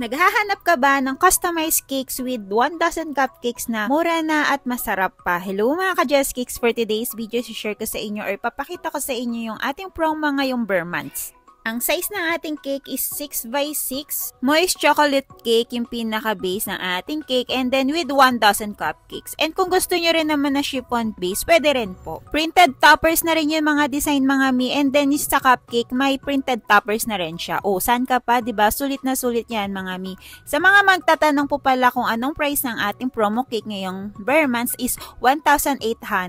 Naghahanap ka ba ng customized cakes with 1 dozen cupcakes na mura na at masarap pa? Hello mga ka-Just Cakes! For today's video, share ko sa inyo or papakita ko sa inyo yung ating promo ngayong bare months. Ang size ng ating cake is 6x6. Moist chocolate cake yung pinaka-base ng ating cake and then with 1 dozen cupcakes. And kung gusto nyo rin naman na chiffon base, pwede rin po. Printed toppers na rin yung mga design mga mi and then sa cupcake, may printed toppers na rin siya. O, saan ka pa? Diba? Sulit na sulit yan mga mi. Sa mga magtatanong po pala kung anong price ng ating promo cake ngayong bare months is 1,800.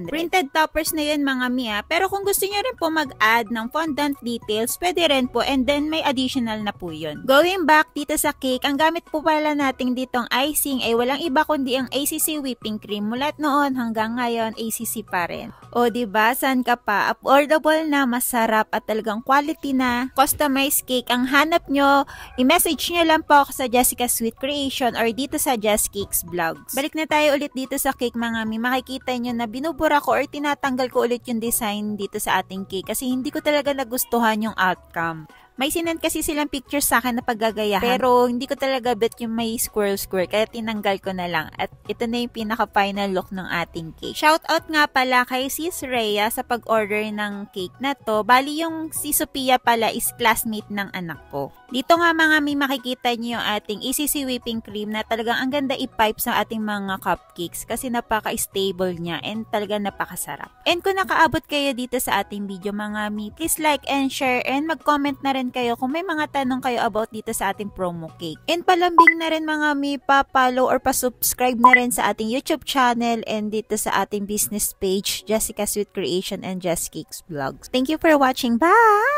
Printed toppers na yun mga mi ha. Pero kung gusto nyo rin po mag-add ng fondant details, pwede rin po and then may additional na po yun. Going back dito sa cake, ang gamit po pala nating ditong icing ay walang iba kundi ang ACC whipping cream. Mulat noon hanggang ngayon ACC pa rin. O diba, saan ka pa? Affordable na, masarap at talagang quality na customized cake ang hanap nyo. I-message nyo lang po ako sa Jessica Sweet Creation or dito sa Just Cakes Vlogs. Balik na tayo ulit dito sa cake mga mi. Makikita nyo na binubura ko or tinatanggal ko ulit yung design dito sa ating cake kasi hindi ko talaga nagustuhan yung outcome. May sinend kasi silang pictures sa akin na paggagayahan. Pero hindi ko talaga bet yung may squirrel kaya tinanggal ko na lang. At ito na yung pinaka-final look ng ating cake. Shoutout nga pala kay Sis Rhea sa pag-order ng cake na to. Bali yung si Sophia pala is classmate ng anak ko. Dito nga mga may makikita nyo yung ating ACC whipping cream na talagang ang ganda i-pipe sa ating mga cupcakes kasi napaka-stable niya and talagang napakasarap. And kung nakaabot kayo dito sa ating video mga mi, please like and share and mag-comment na rin kayo kung may mga tanong kayo about dito sa ating promo cake. And palambing na rin mga mi, pa-follow or pa-subscribe na rin sa ating YouTube channel and dito sa ating business page, Jessica Sweet Creation and Just Cakes Vlogs. Thank you for watching. Bye!